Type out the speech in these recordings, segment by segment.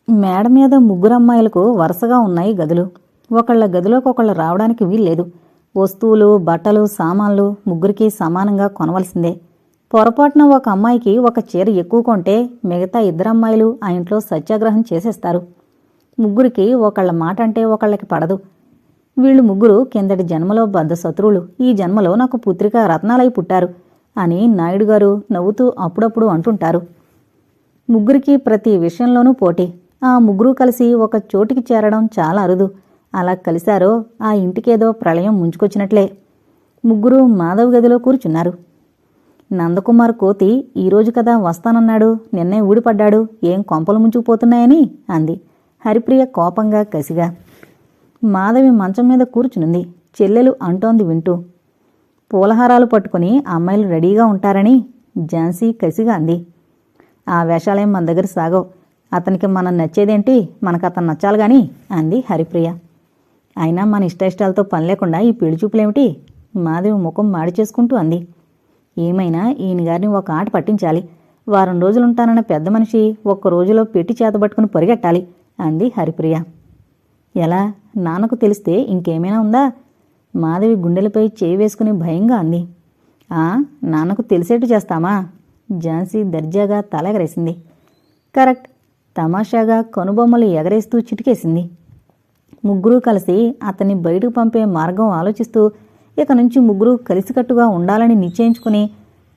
మేడ మీద ముగ్గురమ్మాయిలకు వరుసగా ఉన్నాయి గదులు. ఒకళ్ళ గదిలోకొకళ్ళు రావడానికి వీల్లేదు. వస్తువులు, బట్టలు, సామాన్లు ముగ్గురికి సమానంగా కొనవలసిందే. పొరపాటున ఒక అమ్మాయికి ఒక చీర ఎక్కువ కొంటే మిగతా ఇద్దరమ్మాయిలు ఆ ఇంట్లో సత్యాగ్రహం చేసేస్తారు. ముగ్గురికి ఒకళ్ళ మాట అంటే ఒకళ్ళకి పడదు. వీళ్ళు ముగ్గురు కిందటి జన్మలో బద్ధ శత్రువులు, ఈ జన్మలో నాకు పుత్రిక రత్నాలై పుట్టారు అని నాయుడు గారు నవ్వుతూ అప్పుడప్పుడు అంటుంటారు. ముగ్గురికి ప్రతి విషయంలోనూ పోటీ. ఆ ముగ్గురు కలిసి ఒక చోటికి చేరడం చాలా అరుదు. అలా కలిశారో ఆ ఇంటికేదో ప్రళయం ముంచుకొచ్చినట్లే. ముగ్గురు మాధవ్ గదిలో కూర్చున్నారు. నందకుమార్ కోతి ఈరోజు కదా వస్తానన్నాడు, నిన్నే ఊడిపడ్డాడు, ఏం కొంపలు ముంచుకుపోతున్నాయని అంది హరిప్రియ కోపంగా కసిగా. మాధవి మంచం మీద కూర్చునుంది. చెల్లెలు అంటోంది వింటూ. పూలహారాలు పట్టుకుని అమ్మాయిలు రెడీగా ఉంటారని ఝాన్సీ కసిగా అంది. ఆ వేషాలేం మన దగ్గర సాగవు. అతనికి మనం నచ్చేదేంటి, మనకు అతను నచ్చాలి గాని అంది హరిప్రియ. అయినా మన ఇష్టాయిష్టాలతో పని లేకుండా ఈ పెళ్లి చూపులేమిటి? మాధవి ముఖం మాడి చేసుకుంటూ అంది. ఏమైనా ఈయన గారిని ఒక ఆట పట్టించాలి. వారం రోజులుంటానన్న పెద్ద మనిషి ఒక్క రోజులో పెట్టి చేతబట్టుకుని పరిగెట్టాలి అంది హరిప్రియ. ఎలా? నాన్నకు తెలిస్తే ఇంకేమైనా ఉందా? మాధవి గుండెలపై చేయి వేసుకుని భయంగా అంది. నాన్నకు తెలిసేట్టు చేస్తామా? ఝాన్సీ దర్జాగా తల ఎగరేసింది. కరెక్ట్. తమాషాగా కనుబొమ్మలు ఎగరేస్తూ చిటికేసింది. ముగ్గురూ కలిసి అతన్ని బయటకు పంపే మార్గం ఆలోచిస్తూ ఇక నుంచి ముగ్గురూ కలిసికట్టుగా ఉండాలని నిశ్చయించుకుని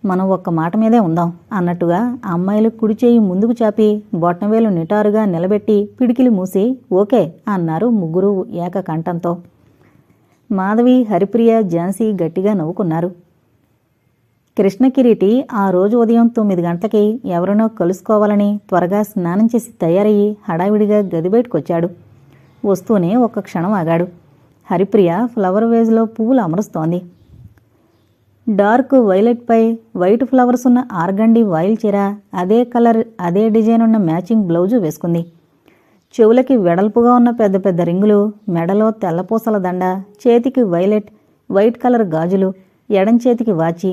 మనం ఒక్క మాట మీదే ఉందాం అన్నట్టుగా అమ్మాయిలు కుడి చేయి ముందుకు చాపి బొట్టనవేలు నిటారుగా నిలబెట్టి పిడికిలి మూసి ఓకే అన్నారు ముగ్గురూ ఏకకంఠంతో. మాధవి, హరిప్రియ, ఝాన్సీ గట్టిగా నవ్వుకున్నారు. కృష్ణకిరీటి ఆ రోజు ఉదయం 9 గంటలకి ఎవరినో కలుసుకోవాలని త్వరగా స్నానం చేసి తయారయ్యి హడావిడిగా గది బయటకొచ్చాడు. వస్తూనే ఒక్క క్షణం ఆగాడు. హరిప్రియ ఫ్లవర్ వేజ్లో పువ్వులు అమరుస్తోంది. డార్క్ వైలెట్పై వైట్ ఫ్లవర్స్ ఉన్న ఆర్గండి వాయిల్ చీర, అదే కలర్ అదే డిజైన్ ఉన్న మ్యాచింగ్ బ్లౌజు వేసుకుంది. చెవులకి వెడల్పుగా ఉన్న పెద్ద పెద్ద రింగులు, మెడలో తెల్లపూసల దండ, చేతికి వైట్ కలర్ గాజులు, ఎడం చేతికి వాచి.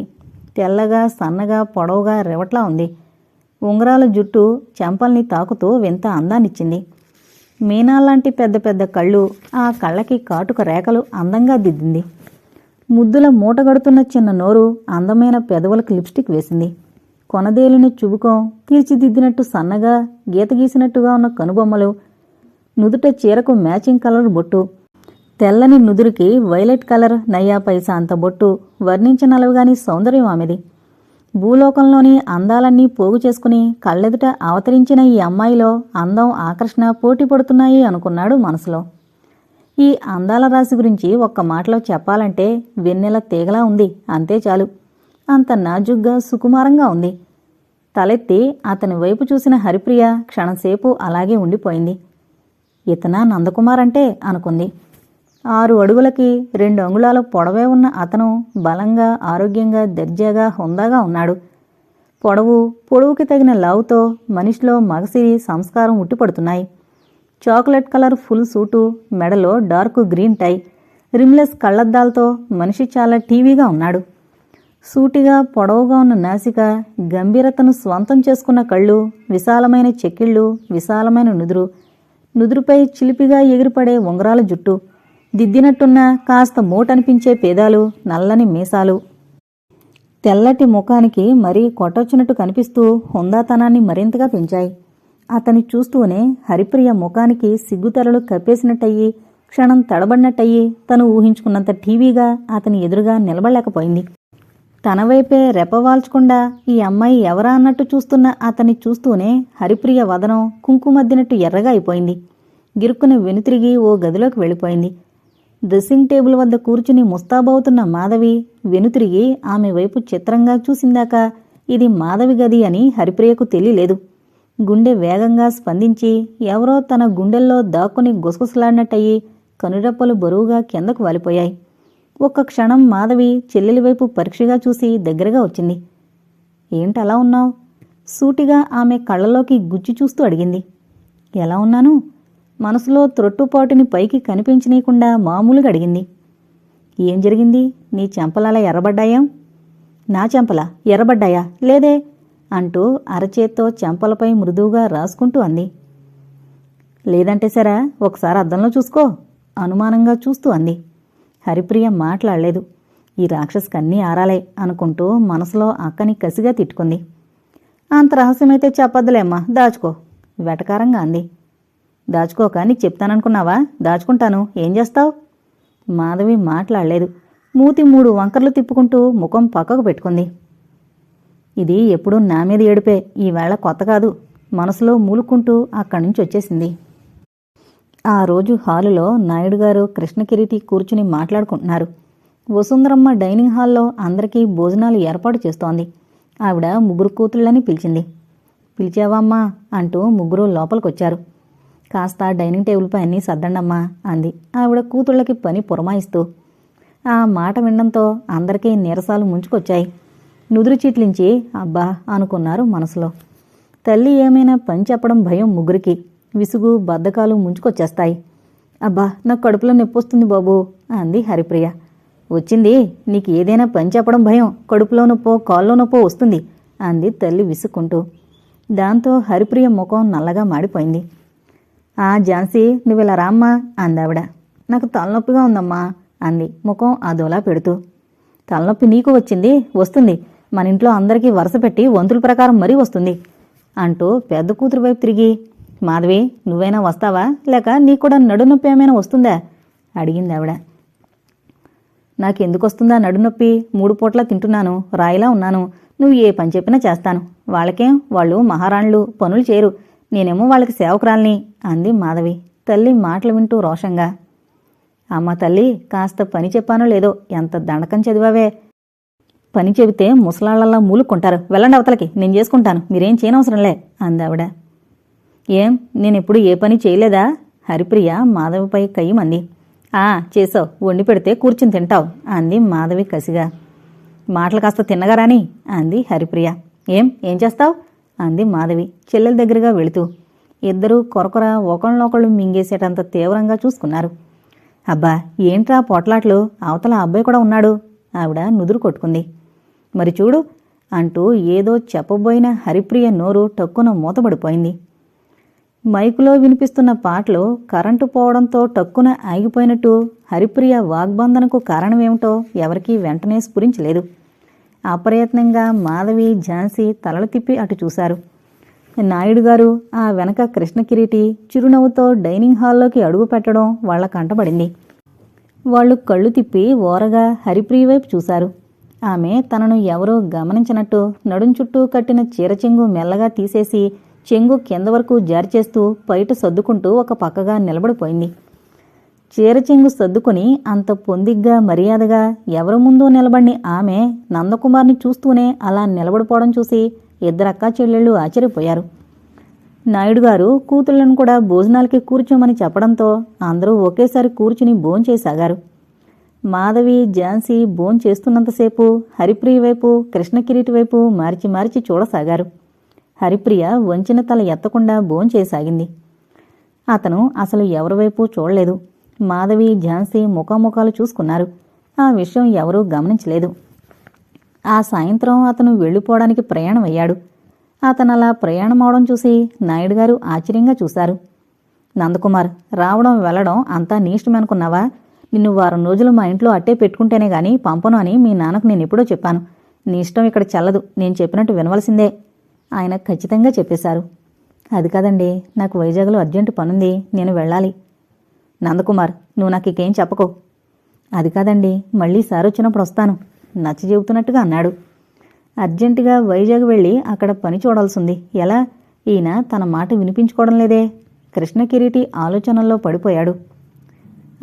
తెల్లగా సన్నగా పొడవుగా రెవట్లా ఉంది. ఉంగరాల జుట్టు చెంపల్ని తాకుతూ వింత అందాన్నిచ్చింది. మీనాల్లాంటి పెద్ద పెద్ద కళ్ళు, ఆ కళ్ళకి కాటుక రేఖలు అందంగా దిద్దింది. ముద్దుల మూటగడుతున్న చిన్న నోరు, అందమైన పెదవులకు లిప్స్టిక్ వేసింది. కొనదేలిన చుబుకం, తీర్చిదిద్దినట్టు సన్నగా గీత గీసినట్టుగా ఉన్న కనుబొమ్మలు, నుదుట చీరకు మ్యాచింగ్ కలర్ బొట్టు, తెల్లని నుదురికి వైలెట్ కలర్ నయ్యా పైసా అంత బొట్టు, వర్ణించనలవుగాని సౌందర్యం ఆమెది. భూలోకంలోని అందాలన్నీ పోగు చేసుకుని కళ్ళెదుట అవతరించిన ఈ అమ్మాయిలో అందం, ఆకర్షణ పోటీ పడుతున్నాయి అనుకున్నాడు మనసులో. ఈ అందాల రాశి గురించి ఒక్క మాటలో చెప్పాలంటే వెన్నెల తీగలా ఉంది, అంతే చాలు. అంత నాజుగ్గా సుకుమారంగా ఉంది. తలెత్తి అతని వైపు చూసిన హరిప్రియ క్షణంసేపు అలాగే ఉండిపోయింది. ఇతనా నందకుమార్ అంటే అనుకుంది. 6 అడుగులకి 2 అంగుళాల పొడవే ఉన్న అతను బలంగా, ఆరోగ్యంగా, దర్జాగా, హుందాగా ఉన్నాడు. పొడవుకి తగిన లావుతో మనిషిలో మగసిరి, సంస్కారం ఉట్టిపడుతున్నాయి. చాక్లెట్ కలర్ ఫుల్ సూటు, మెడలో డార్క్ గ్రీన్ టై, రిమ్లెస్ కళ్లద్దాలతో మనిషి చాలా టీవీగా ఉన్నాడు. సూటిగా పొడవుగా ఉన్న నాసిక, గంభీరతను స్వంతం చేసుకున్న కళ్ళు, విశాలమైన చెక్కిళ్ళు, విశాలమైన నుదురుపై చిలిపిగా ఎగిరిపడే ఉంగరాల జుట్టు, దిద్దినట్టున్న కాస్త మూటనిపించే పేదాలు, నల్లని మీసాలు. తెల్లటి ముఖానికి మరీ కొట్టొచ్చినట్టు కనిపిస్తూ హుందాతనాన్ని మరింతగా పెంచాయి. అతని చూస్తూనే హరిప్రియ ముఖానికి సిగ్గుతెరలు కప్పేసినట్టయి, క్షణం తడబడినట్టయి, తను ఊహించుకున్నంత టీవీగా అతని ఎదురుగా నిలబడలేకపోయింది. తన వైపే రెప్పవాల్చకుండా ఈ అమ్మాయి ఎవరా అన్నట్టు చూస్తున్న అతన్ని చూస్తూనే హరిప్రియ వదనం కుంకుమద్దినట్టు ఎర్రగా అయిపోయింది. గిరుక్కున వెనుతిరిగి ఓ గదిలోకి వెళ్ళిపోయింది. డ్రెస్సింగ్ టేబుల్ వద్ద కూర్చుని ముస్తాబవుతున్న మాధవి వెనుతిరిగి ఆమె వైపు చిత్రంగా చూసిందాక ఇది మాధవి గది అని హరిప్రియకు తెలియలేదు. గుండె వేగంగా స్పందించి ఎవరో తన గుండెల్లో దాక్కుని గుసగుసలాడినట్టయి కనురెప్పలు బరువుగా కిందకు వాలిపోయాయి. ఒక్క క్షణం మాధవి చెల్లెలి వైపు పరీక్షగా చూసి దగ్గరగా వచ్చింది. ఏంటలా ఉన్నావు? సూటిగా ఆమె కళ్ళలోకి గుచ్చి చూస్తూ అడిగింది. ఎలా ఉన్నాను? మనసులో త్రొట్టుపాటుని పైకి కనిపించనీయకుండా మామూలుగా అడిగింది. ఏం జరిగింది? నీ చెంపలలా ఎర్రబడ్డాయా? నా చెంపలా ఎర్రబడ్డాయా? లేదే అంటూ అరచేత్తో చెంపలపై మృదువుగా రాసుకుంటూ అంది. లేదంటే సరా ఒకసారి అద్దంలో చూసుకో అనుమానంగా చూస్తూ అంది. హరిప్రియ మాట్లాడలేదు. ఈ రాక్షసుకన్నీ ఆరాలే అనుకుంటూ మనసులో అక్కని కసిగా తిట్టుకుంది. అంత రహస్యమైతే చెప్పద్దులేమ్మా, దాచుకో వెటకారంగా అంది. దాచుకోక నీకు చెప్తాననుకున్నావా? దాచుకుంటాను, ఏం చేస్తావు? మాధవి మాట్లాడలేదు. మూతి 3 వంకర్లు తిప్పుకుంటూ ముఖం పక్కకు పెట్టుకుంది. ఇది ఎప్పుడూ నా మీద ఏడుపే, ఈవేళ కొత్త కాదు మనసులో మూలుకుంటూ అక్కడి నుంచి వచ్చేసింది. ఆ రోజు హాలులో నాయుడుగారు కృష్ణకిరీటి కూర్చుని మాట్లాడుకుంటున్నారు. వసుంధరమ్మ డైనింగ్ హాల్లో అందరికీ భోజనాలు ఏర్పాటు చేస్తోంది. ఆవిడ 3 కూతుళ్ళని పిలిచింది. పిలిచావమ్మా అంటూ 3 లోపలికొచ్చారు. కాస్త డైనింగ్ టేబుల్పై అన్నీ సర్దండమ్మా అంది ఆవిడ కూతుళ్ళకి పని పురమాయిస్తూ. ఆ మాట వినడంతో అందరికీ నీరసాలు ముంచుకొచ్చాయి. నుదురు చీట్లించి అబ్బా అనుకున్నారు మనసులో. తల్లి ఏమైనా పని చెప్పడం భయం 3కి. విసుగు బద్ధకాలు ముంచుకొచ్చేస్తాయి. అబ్బా నాకు కడుపులో నొప్పొస్తుంది బాబూ అంది హరిప్రియ. వచ్చింది, నీకు ఏదైనా పని చెప్పడం భయం, కడుపులో నొప్పో కాల్లో నొప్పో వస్తుంది అంది తల్లి విసుక్కుంటూ. దాంతో హరిప్రియ ముఖం నల్లగా మాడిపోయింది. ఆ ఝాన్సీ నువ్విలా రామ్మా అందావిడ. నాకు తలనొప్పిగా ఉందమ్మా అంది ముఖం అదోలా పెడుతూ. తలనొప్పి నీకు వచ్చింది, వస్తుంది, మన ఇంట్లో అందరికీ వరుస పెట్టి వంతుల ప్రకారం మరీ వస్తుంది అంటూ పెద్ద కూతురు వైపు తిరిగి, మాధవి నువ్వైనా వస్తావా, లేక నీకు కూడా నడునొప్పి ఏమైనా వస్తుందా అడిగింది ఆవిడ. నాకెందుకు వస్తుందా నడునొప్పి? 3 పూట్లా తింటున్నాను, రాయిలా ఉన్నాను, నువ్వు ఏ పని చెప్పినా చేస్తాను. వాళ్ళకేం, వాళ్ళు మహారాణులు, పనులు చేయరు, నేనేమో వాళ్ళకి సేవకురాల్ని అంది మాధవి తల్లి మాటలు వింటూ రోషంగా. అమ్మ తల్లి, కాస్త పని చెప్పానో లేదో, ఎంత దండకం చదివావే. పని చెబితే ముసలాళ్లలా మూలుక్కుంటారు, వెళ్ళండి అవతలకి, నేను చేసుకుంటాను, మీరేం చేయనవసరంలే అందావిడ. ఏం, నేనెప్పుడు ఏ పని చేయలేదా? హరిప్రియ మాధవిపై కయ్యమంది. చేసావు, వండి పెడితే కూర్చుని తింటావు అంది మాధవి కసిగా. మాటలు కాస్త తిన్నగా రాని అంది హరిప్రియ. ఏం చేస్తావు అంది మాధవి చెల్లెల దగ్గరగా వెళుతూ. ఇద్దరూ కొరకొర ఒకళ్ళనొకళ్ళు మింగేసేటంత తీవ్రంగా చూసుకున్నారు. అబ్బా ఏంట్రా పొట్లాట్లు, అవతల అబ్బాయి కూడా ఉన్నాడు ఆవిడ నుదురు కొట్టుకుంది. మరి చూడు అంటూ ఏదో చెప్పబోయిన హరిప్రియ నోరు టక్కున మూతబడిపోయింది. మైకులో వినిపిస్తున్న పాటలు కరెంటు పోవడంతో టక్కున ఆగిపోయినట్టు హరిప్రియ వాగ్బంధనకు కారణమేమిటో ఎవరికీ వెంటనే స్ఫురించలేదు. అప్రయత్నంగా మాధవి ఝాన్సీ తలలు తిప్పి అటు చూశారు. నాయుడుగారు ఆ వెనక కృష్ణకిరీటి చిరునవ్వుతో డైనింగ్ హాల్లోకి అడుగు పెట్టడం వాళ్ల కంటపడింది. వాళ్లు కళ్ళు తిప్పి ఓరగా హరిప్రియ వైపు చూశారు. ఆమె తనను ఎవరూ గమనించినట్టు నడుం చుట్టూ కట్టిన చీరచెంగు మెల్లగా తీసేసి చెంగు కింద వరకు జారిచేస్తూ బయట సర్దుకుంటూ ఒక పక్కగా నిలబడిపోయింది. చీరచెంగు సర్దుకుని అంత పొందిగ్గా మర్యాదగా ఎవరి ముందో నిలబడిని ఆమె నందకుమార్ని చూస్తూనే అలా నిలబడిపోవడం చూసి ఇద్దరక్కా చెల్లెళ్ళు ఆశ్చర్యపోయారు. నాయుడుగారు కూతుళ్లను కూడా భోజనాలకి కూర్చోమని చెప్పడంతో అందరూ ఒకేసారి కూర్చుని భోంచేసాగారు. మాధవి ఝాన్సీ భోంచేస్తున్నంతసేపు హరిప్రియ వైపు కృష్ణకిరీటి వైపు మార్చి మార్చి చూడసాగారు. హరిప్రియ వంచిన తల ఎత్తకుండా భోంచేసాగింది. అతను అసలు ఎవరివైపు చూడలేదు. మాధవి ఝాన్సీ ముఖాముఖాలు చూసుకున్నారు. ఆ విషయం ఎవరూ గమనించలేదు. ఆ సాయంత్రం అతను వెళ్ళిపోవడానికి ప్రయాణమయ్యాడు. అతనలా ప్రయాణమవడం చూసి నాయుడుగారు ఆశ్చర్యంగా చూశారు. నందకుమార్, రావడం వెళ్లడం అంతా నీ ఇష్టమనుకున్నావా? నిన్ను 1 వారం రోజులు మా ఇంట్లో అట్టే పెట్టుకుంటేనే గాని పంపను అని మీ నాన్నకు నేనెప్పుడో చెప్పాను. నీ ఇష్టం ఇక్కడ చెల్లదు, నేను చెప్పినట్టు వినవలసిందే ఆయన ఖచ్చితంగా చెప్పేశారు. అది కాదండి, నాకు వైజాగ్లో అర్జెంటు పనుంది, నేను వెళ్ళాలి. నందకుమార్, నువ్వు నాకు ఇకేం చెప్పకు. అది కాదండి, మళ్ళీ సార్ వచ్చినప్పుడు వస్తాను నచ్చ చెబుతున్నట్టుగా అన్నాడు. అర్జెంటుగా వైజాగ్ వెళ్ళి అక్కడ పని చూడాల్సింది. ఎలా? ఈయన తన మాట వినిపించుకోవడం లేదే. కృష్ణకిరీటి ఆలోచనల్లో పడిపోయాడు.